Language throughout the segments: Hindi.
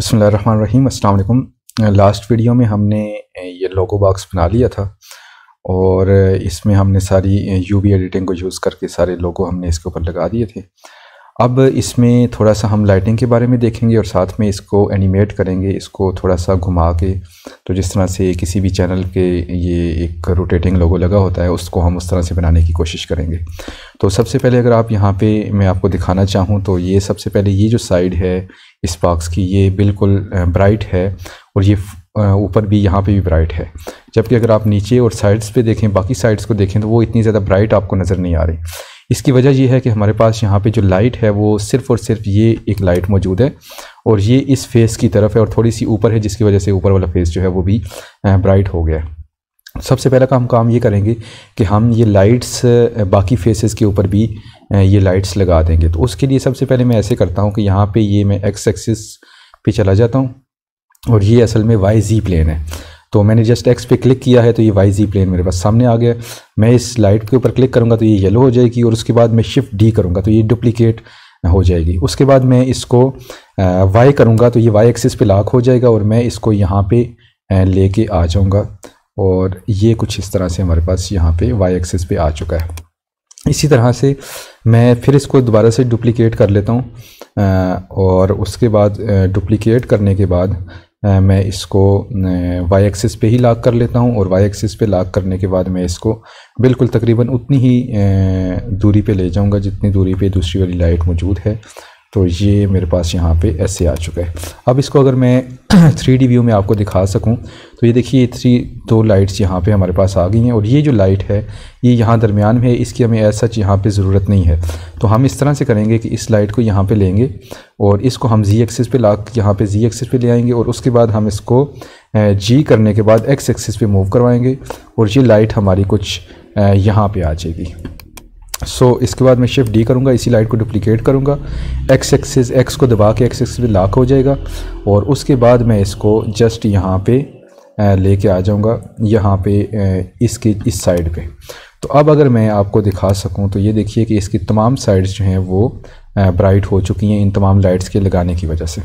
बिस्मिल्लाहिर्रहमानिर्रहीम, अस्सलाम वालेकुम। लास्ट वीडियो में हमने ये लोगो बॉक्स बना लिया था और इसमें हमने सारी यूवी एडिटिंग को यूज़ करके सारे लोगो हमने इसके ऊपर लगा दिए थे। अब इसमें थोड़ा सा हम लाइटिंग के बारे में देखेंगे और साथ में इसको एनिमेट करेंगे, इसको थोड़ा सा घुमा के। तो जिस तरह से किसी भी चैनल के ये एक रोटेटिंग लोगो लगा होता है, उसको हम उस तरह से बनाने की कोशिश करेंगे। तो सबसे पहले अगर आप यहाँ पे मैं आपको दिखाना चाहूँ तो ये सबसे पहले ये जो साइड है इस बॉक्स की, ये बिल्कुल ब्राइट है और ये ऊपर भी यहाँ पे भी ब्राइट है। जबकि अगर आप नीचे और साइड्स पे देखें, बाकी साइड्स को देखें, तो वो इतनी ज़्यादा ब्राइट आपको नज़र नहीं आ रही। इसकी वजह ये है कि हमारे पास यहाँ पे जो लाइट है वो सिर्फ़ और सिर्फ ये एक लाइट मौजूद है और ये इस फेस की तरफ है और थोड़ी सी ऊपर है, जिसकी वजह से ऊपर वाला फेस जो है वो भी ब्राइट हो गया। सबसे पहला काम ये करेंगे कि हम ये लाइट्स बाकी फेसेस के ऊपर भी ये लाइट्स लगा देंगे। तो उसके लिए सबसे पहले मैं ऐसे करता हूँ कि यहाँ पे ये मैं एक्स एक्सिस पे चला जाता हूँ और ये असल में वाई जी प्लेन है। तो मैंने जस्ट एक्स पे क्लिक किया है तो ये वाई जी प्लेन मेरे पास सामने आ गया। मैं इस लाइट के ऊपर क्लिक करूँगा तो ये येलो हो जाएगी और उसके बाद मैं शिफ्ट डी करूँगा तो ये डुप्लीकेट हो जाएगी। उसके बाद मैं इसको वाई करूँगा तो ये वाई एक्सिस पे लॉक हो जाएगा और मैं इसको यहाँ पे लेके आ जाऊँगा और ये कुछ इस तरह से हमारे पास यहाँ पे वाई एक्सिस पे आ चुका है। इसी तरह से मैं फिर इसको दोबारा से डुप्लीकेट कर लेता हूँ और उसके बाद डुप्लीकेट करने के बाद मैं इसको वाई एक्सिस पे ही लॉक कर लेता हूँ और वाई एक्सिस पे लॉक करने के बाद मैं इसको बिल्कुल तकरीबन उतनी ही दूरी पे ले जाऊँगा जितनी दूरी पे दूसरी वाली लाइट मौजूद है। तो ये मेरे पास यहाँ पे ऐसे आ चुका है। अब इसको अगर मैं 3D व्यू में आपको दिखा सकूँ तो ये देखिए दो लाइट्स यहाँ पे हमारे पास आ गई हैं और ये जो लाइट है ये यहाँ दरमियान में है, इसकी हमें ऐसा यहाँ पे ज़रूरत नहीं है। तो हम इस तरह से करेंगे कि इस लाइट को यहाँ पे लेंगे और इसको हम जी एक्सिस पे यहाँ पे जी एक्सिस पे ले आएंगे और उसके बाद हम इसको जी करने के बाद एक्स एक्सिस पे मूव करवाएंगे और ये लाइट हमारी कुछ यहाँ पे आ जाएगी। इसके बाद मैं शिफ्ट डी करूँगा, इसी लाइट को डुप्लीकेट करूँगा, एक्स एक्सिस एक्स को दबा के एक्स एक्सिस पे लॉक हो जाएगा और उसके बाद मैं इसको जस्ट यहाँ पे लेके आ जाऊँगा यहाँ पे इसके इस साइड पे। तो अब अगर मैं आपको दिखा सकूँ तो ये देखिए कि इसकी तमाम साइड्स जो हैं वो ब्राइट हो चुकी हैं इन तमाम लाइट्स के लगाने की वजह से।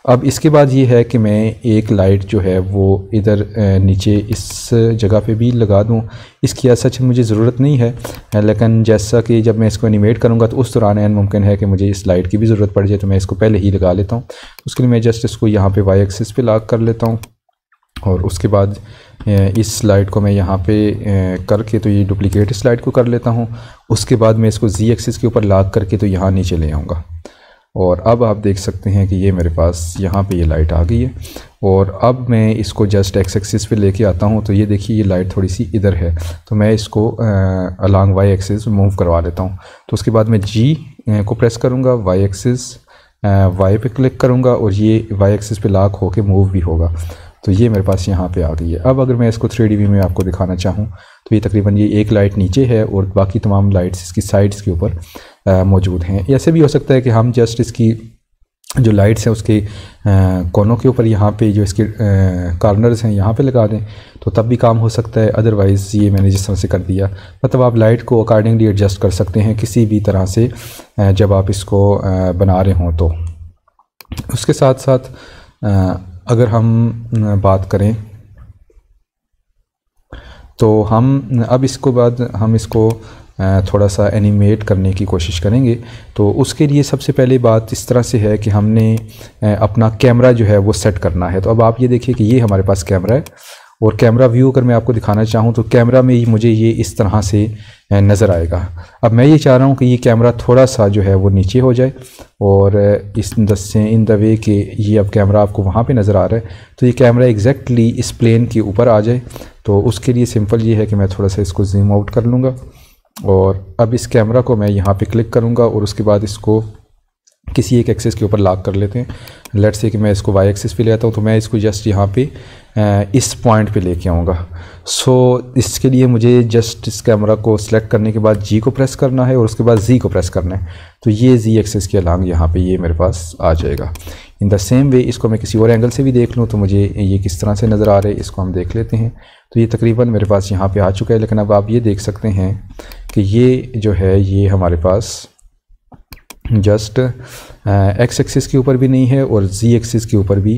अब इसके बाद ये है कि मैं एक लाइट जो है वो इधर नीचे इस जगह पे भी लगा दूं। इसकी ऐसा सच मुझे ज़रूरत नहीं है, लेकिन जैसा कि जब मैं इसको एनिमेट करूंगा तो उस दौरान मुमकिन है कि मुझे इस लाइट की भी ज़रूरत पड़ जाए, तो मैं इसको पहले ही लगा लेता हूं। उसके लिए मैं जस्ट इसको यहाँ पे वाई एक्सिस पे लॉक कर लेता हूँ और उसके बाद इस लाइट को मैं यहाँ पे करके तो ये डुप्लीकेट इस लाइट को कर लेता हूँ। उसके बाद मैं इसको जी एक्सिस के ऊपर लॉक करके तो यहाँ नीचे ले आऊँगा और अब आप देख सकते हैं कि ये मेरे पास यहाँ पे ये लाइट आ गई है। और अब मैं इसको जस्ट एक्स एक्सिस पे लेके आता हूँ तो ये देखिए ये लाइट थोड़ी सी इधर है, तो मैं इसको अलोंग वाई एक्सिस मूव करवा लेता हूँ। तो उसके बाद मैं जी को प्रेस करूँगा, वाई एक्सिस वाई पे क्लिक करूँगा और ये वाई एक्सिस पे लॉक होके मूव भी होगा। तो ये मेरे पास यहाँ पे आ गई है। अब अगर मैं इसको 3D व्यू में आपको दिखाना चाहूँ तो ये तकरीबन ये एक लाइट नीचे है और बाकी तमाम लाइट्स इसकी साइड्स के ऊपर मौजूद हैं। ऐसे भी हो सकता है कि हम जस्ट इसकी जो लाइट्स हैं उसके कोनों के ऊपर यहाँ पे जो इसके कॉर्नर्स हैं यहाँ पे लगा दें तो तब भी काम हो सकता है। अदरवाइज़ ये मैंने जिस तरह से कर दिया, मतलब आप लाइट को अकॉर्डिंगली एडजस्ट कर सकते हैं किसी भी तरह से जब आप इसको बना रहे हों। तो उसके साथ साथ अगर हम बात करें तो हम अब इसको बाद हम इसको थोड़ा सा एनिमेट करने की कोशिश करेंगे। तो उसके लिए सबसे पहले बात इस तरह से है कि हमने अपना कैमरा जो है वो सेट करना है। तो अब आप ये देखिए कि ये हमारे पास कैमरा है और कैमरा व्यू अगर मैं आपको दिखाना चाहूँ तो कैमरा में ही मुझे ये इस तरह से नज़र आएगा। अब मैं ये चाह रहा हूँ कि ये कैमरा थोड़ा सा जो है वो नीचे हो जाए और इन द वे कि ये अब कैमरा आपको वहाँ पे नज़र आ रहा है तो ये कैमरा एग्जैक्टली इस प्लेन के ऊपर आ जाए। तो उसके लिए सिंपल ये है कि मैं थोड़ा सा इसको जूम आउट कर लूँगा और अब इस कैमरा को मैं यहाँ पे क्लिक करूँगा और उसके बाद इसको किसी एक एक्सिस के ऊपर लॉक कर लेते हैं। लेट्स से कि मैं इसको वाई एक्सिस पे ले आता हूँ तो मैं इसको जस्ट यहाँ पे इस पॉइंट पे लेके आऊँगा। इसके लिए मुझे जस्ट इस कैमरा को सिलेक्ट करने के बाद जी को प्रेस करना है और उसके बाद जी को प्रेस करना है तो ये जी एक्सिस के अलॉन्ग यहाँ पे ये मेरे पास आ जाएगा। इन द सेम वे इसको मैं किसी और एंगल से भी देख लूँ तो मुझे ये किस तरह से नज़र आ रहा है, इसको हम देख लेते हैं। तो ये तकरीबन मेरे पास यहाँ पे आ चुका है, लेकिन अब आप ये देख सकते हैं कि ये जो है ये हमारे पास जस्ट एक्स एक्सिस के ऊपर भी नहीं है और जी एक्सिस के ऊपर भी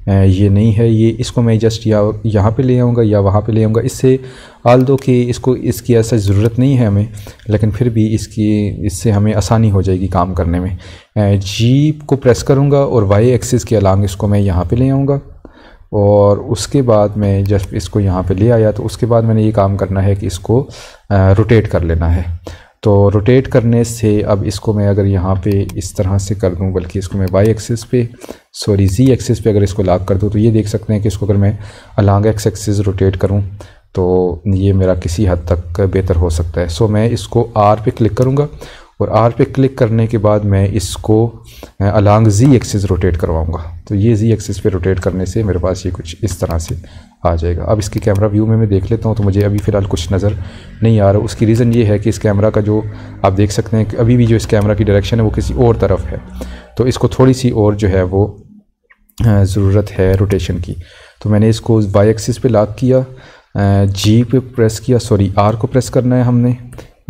ये नहीं है। ये इसको मैं जस्ट यहाँ पे ले आऊँगा या वहाँ पे ले आऊँगा। इससे आल्दो कि इसकी ऐसा ज़रूरत नहीं है हमें, लेकिन फिर भी इससे हमें आसानी हो जाएगी काम करने में। जी को प्रेस करूँगा और वाई एक्सिस के अलांग इसको मैं यहाँ पे ले आऊँगा और उसके बाद मैं जब इसको यहाँ पे ले आया तो उसके बाद मैंने ये काम करना है कि इसको रोटेट कर लेना है। तो रोटेट करने से अब इसको मैं अगर यहाँ पे इस तरह से कर दूँ, बल्कि इसको मैं वाई एक्सिस पे जी एक्सिस पे अगर इसको लॉक कर दूँ तो ये देख सकते हैं कि इसको अगर मैं अलांग एक्स एक्सिस रोटेट करूँ तो ये मेरा किसी हद तक बेहतर हो सकता है। सो मैं इसको आर पे क्लिक करूँगा और आर पे क्लिक करने के बाद मैं इसको अलांग जी एक्सिस रोटेट करवाऊँगा। तो ये जी एक्सिस पे रोटेट करने से मेरे पास ये कुछ इस तरह से आ जाएगा। अब इसकी कैमरा व्यू में मैं देख लेता हूँ तो मुझे अभी फ़िलहाल कुछ नज़र नहीं आ रहा। उसकी रीज़न ये है कि इस कैमरा का जो आप देख सकते हैं कि अभी भी जो इस कैमरा की डायरेक्शन है वो किसी और तरफ है, तो इसको थोड़ी सी और जो है वो ज़रूरत है रोटेशन की। तो मैंने इसको वाई एक्सिस पे लॉक किया, जी पे प्रेस किया, सॉरी आर को प्रेस करना है हमने,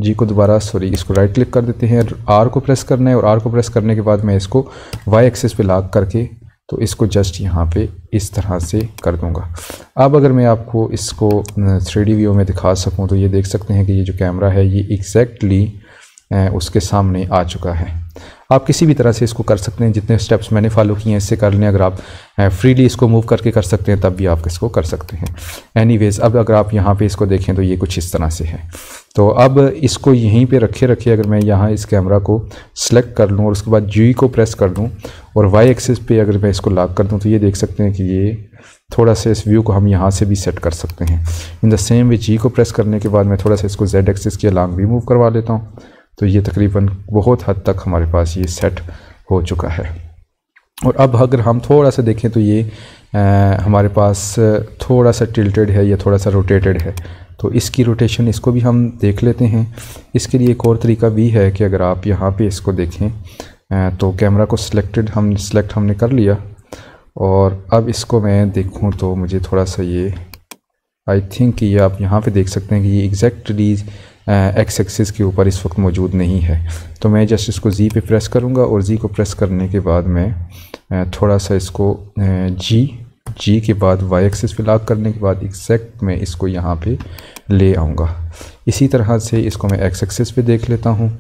जी को दोबारा सॉरी इसको राइट क्लिक कर देते हैं, आर को प्रेस करना है और आर को प्रेस करने के बाद मैं इसको वाई एक्सिस पे लॉक करके तो इसको जस्ट यहाँ पे इस तरह से कर दूँगा। अब अगर मैं आपको इसको 3D व्यू में दिखा सकूँ तो ये देख सकते हैं कि ये जो कैमरा है ये एग्जैक्टली उसके सामने आ चुका है। आप किसी भी तरह से इसको कर सकते हैं, जितने स्टेप्स मैंने फॉलो किए हैं इससे कर लें। अगर आप फ्रीली इसको मूव करके कर सकते हैं तब भी आप इसको कर सकते हैं। एनीवेज़ अब अगर आप यहाँ पे इसको देखें तो ये कुछ इस तरह से है। तो अब इसको यहीं पे रखे अगर मैं यहाँ इस कैमरा को सिलेक्ट कर लूँ और उसके बाद जी को प्रेस कर दूँ और वाई एक्सिस पे अगर मैं इसको लॉक कर दूँ तो ये देख सकते हैं कि ये थोड़ा सा इस व्यू को हम यहाँ से भी सेट कर सकते हैं। इन द सेम वे जी को प्रेस करने के बाद मैं थोड़ा सा इसको जेड एक्सिस के अलांग भी मूव करवा लेता हूँ। तो ये तकरीबन बहुत हद तक हमारे पास ये सेट हो चुका है। और अब अगर हम थोड़ा सा देखें तो ये हमारे पास थोड़ा सा टिल्टेड है या थोड़ा सा रोटेटेड है, तो इसकी रोटेशन इसको भी हम देख लेते हैं। इसके लिए एक और तरीका भी है कि अगर आप यहाँ पे इसको देखें तो कैमरा को सिलेक्ट हमने कर लिया और अब इसको मैं देखूँ तो मुझे थोड़ा सा ये आई थिंक कि ये आप यहाँ पे देख सकते हैं कि ये एग्जैक्टली एक्स एक्सिस के ऊपर इस वक्त मौजूद नहीं है। तो मैं जस्ट इसको जी पे प्रेस करूँगा और जी को प्रेस करने के बाद मैं थोड़ा सा इसको जी के बाद वाई एक्सिस पे लॉक करने के बाद एग्जैक्ट मैं इसको यहाँ पे ले आऊँगा। इसी तरह से इसको मैं एक्स एक्सिस पे देख लेता हूँ।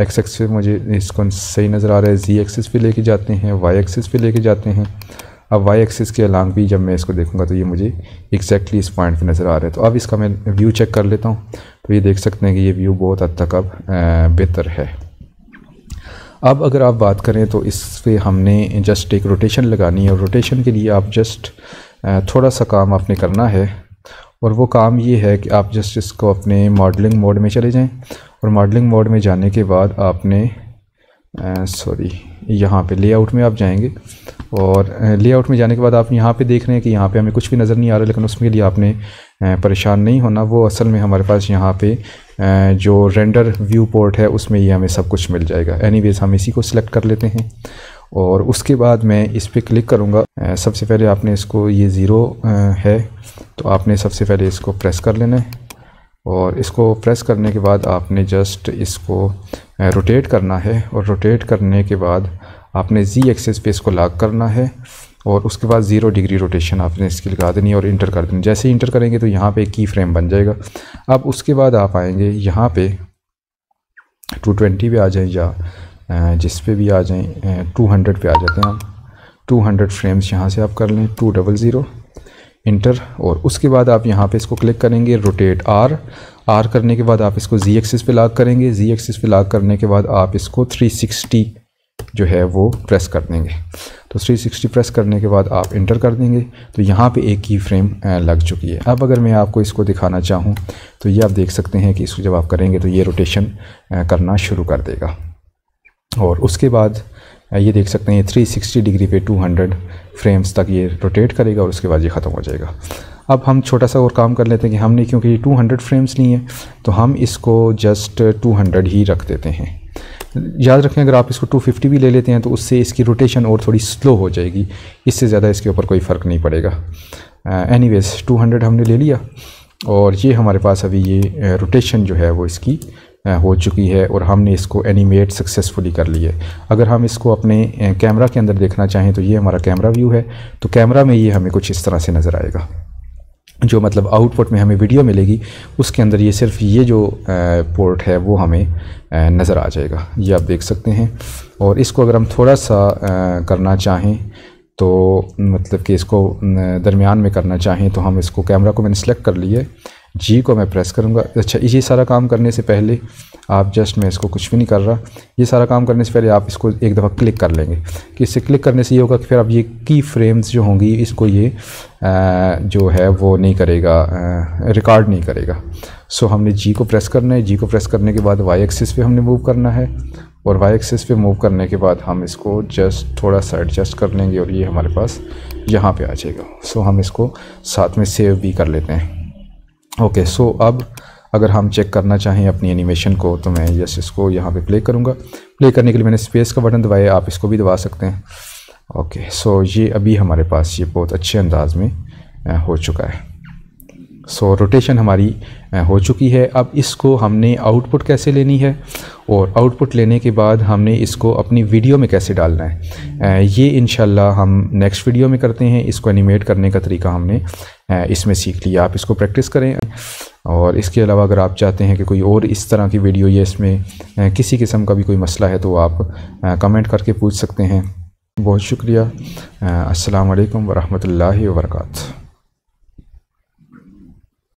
एक्स एक्सिस मुझे इसको सही नज़र आ रहा है, जी एक्सिस पे लेके जाते हैं, वाई एक्सिस पे लेके जाते हैं। अब वाई एक्सिस के अलांग भी जब मैं इसको देखूंगा तो ये मुझे एग्जैक्टली इस पॉइंट पे नज़र आ रहा है। तो अब इसका मैं व्यू चेक कर लेता हूँ तो ये देख सकते हैं कि ये व्यू बहुत हद तक अब बेहतर है। अब अगर आप बात करें तो इस पे हमने जस्ट एक रोटेशन लगानी है और रोटेशन के लिए आप जस्ट थोड़ा सा काम आपने करना है और वो काम ये है कि आप जस्ट इसको अपने मॉडलिंग मोड में चले जाएँ और मॉडलिंग मोड में जाने के बाद आपने यहाँ पे लेआउट में आप जाएंगे और लेआउट में जाने के बाद आप यहाँ पे देख रहे हैं कि यहाँ पे हमें कुछ भी नज़र नहीं आ रहा, लेकिन उसके लिए आपने परेशान नहीं होना। वो असल में हमारे पास यहाँ पे जो रेंडर व्यू पोर्ट है उसमें ये हमें सब कुछ मिल जाएगा। एनीवेज़ हम इसी को सिलेक्ट कर लेते हैं और उसके बाद मैं इस पर क्लिक करूँगा। सबसे पहले आपने इसको ये ज़ीरो है तो आपने सबसे पहले इसको प्रेस कर लेना है और इसको प्रेस करने के बाद आपने जस्ट इसको रोटेट करना है और रोटेट करने के बाद आपने जी एक्सिस पे इसको लॉक करना है और उसके बाद 0 डिग्री रोटेशन आपने इसकी लगा देनी और इंटर कर देनी। जैसे ही इंटर करेंगे तो यहाँ पे एक की फ्रेम बन जाएगा। अब उसके बाद आप आएंगे यहाँ पे 220 पे आ जाएं या जिस पे भी आ जाएं 200 पे आ जाते हैं हम। 200 फ्रेम्स यहाँ से आप कर लें, 200 इंटर और उसके बाद आप यहाँ पे इसको क्लिक करेंगे, रोटेट आर करने के बाद आप इसको जी एक्सिस पे लॉक करेंगे। जी एक्सिस पे लॉक करने के बाद आप इसको 360 जो है वो प्रेस कर देंगे। तो 360 प्रेस करने के बाद आप इंटर कर देंगे तो यहाँ पे एक की फ्रेम लग चुकी है। अब अगर मैं आपको इसको दिखाना चाहूँ तो ये आप देख सकते हैं कि इसको जब आप करेंगे तो ये रोटेशन करना शुरू कर देगा और उसके बाद ये देख सकते हैं 360 डिग्री पे 200 फ्रेम्स तक ये रोटेट करेगा और उसके बाद ये ख़त्म हो जाएगा। अब हम छोटा सा और काम कर लेते हैं कि हमने क्योंकि ये 200 फ्रेम्स लिए हैं तो हम इसको जस्ट 200 ही रख देते हैं। याद रखें अगर आप इसको 250 भी ले लेते हैं तो उससे इसकी रोटेशन और थोड़ी स्लो हो जाएगी, इससे ज़्यादा इसके ऊपर कोई फ़र्क नहीं पड़ेगा। एनीवेज़ 200 हमने ले लिया और ये हमारे पास अभी ये रोटेशन जो है वो इसकी हो चुकी है और हमने इसको एनिमेट सक्सेसफुली कर लिया है। अगर हम इसको अपने कैमरा के अंदर देखना चाहें तो ये हमारा कैमरा व्यू है। तो कैमरा में ये हमें कुछ इस तरह से नज़र आएगा, जो मतलब आउटपुट में हमें वीडियो मिलेगी उसके अंदर ये सिर्फ ये जो पोर्ट है वो हमें नज़र आ जाएगा, ये आप देख सकते हैं। और इसको अगर हम थोड़ा सा करना चाहें तो मतलब कि इसको दरमियान में करना चाहें तो हम इसको, कैमरा को मैंने सेलेक्ट कर लिया, जी को मैं प्रेस करूँगा। अच्छा, ये सारा काम करने से पहले आप जस्ट, मैं इसको कुछ भी नहीं कर रहा, ये सारा काम करने से पहले आप इसको एक दफ़ा क्लिक कर लेंगे कि इससे क्लिक करने से ये होगा कि फिर अब ये की फ्रेम्स जो होंगी इसको ये जो है वो नहीं करेगा, रिकॉर्ड नहीं करेगा। सो हमने जी को प्रेस करना है, जी को प्रेस करने के बाद वाई एक्सिस पे हमने मूव करना है और वाई एक्सिस पे मूव करने के बाद हम इसको जस्ट थोड़ा सा एडजस्ट कर लेंगे और ये हमारे पास यहाँ पे आ जाएगा। सो हम इसको साथ में सेव भी कर लेते हैं। ओके, सो अब अगर हम चेक करना चाहें अपनी एनिमेशन को तो मैं यस इसको यहाँ पे प्ले करूँगा। प्ले करने के लिए मैंने स्पेस का बटन दबाया, आप इसको भी दबा सकते हैं। ओके, सो ये अभी हमारे पास ये बहुत अच्छे अंदाज में हो चुका है। सो रोटेशन हमारी हो चुकी है। अब इसको हमने आउटपुट कैसे लेनी है और आउटपुट लेने के बाद हमने इसको अपनी वीडियो में कैसे डालना है, ये इंशाल्लाह हम नेक्स्ट वीडियो में करते हैं। इसको एनिमेट करने का तरीका हमने इसमें सीख लिया, आप इसको प्रैक्टिस करें। और इसके अलावा अगर आप चाहते हैं कि कोई और इस तरह की वीडियो या इसमें किसी किस्म का भी कोई मसला है तो आप कमेंट करके पूछ सकते हैं। बहुत शुक्रिया। अस्सलाम वालेकुम वरहमतुल्लाहि वबरकातुहू।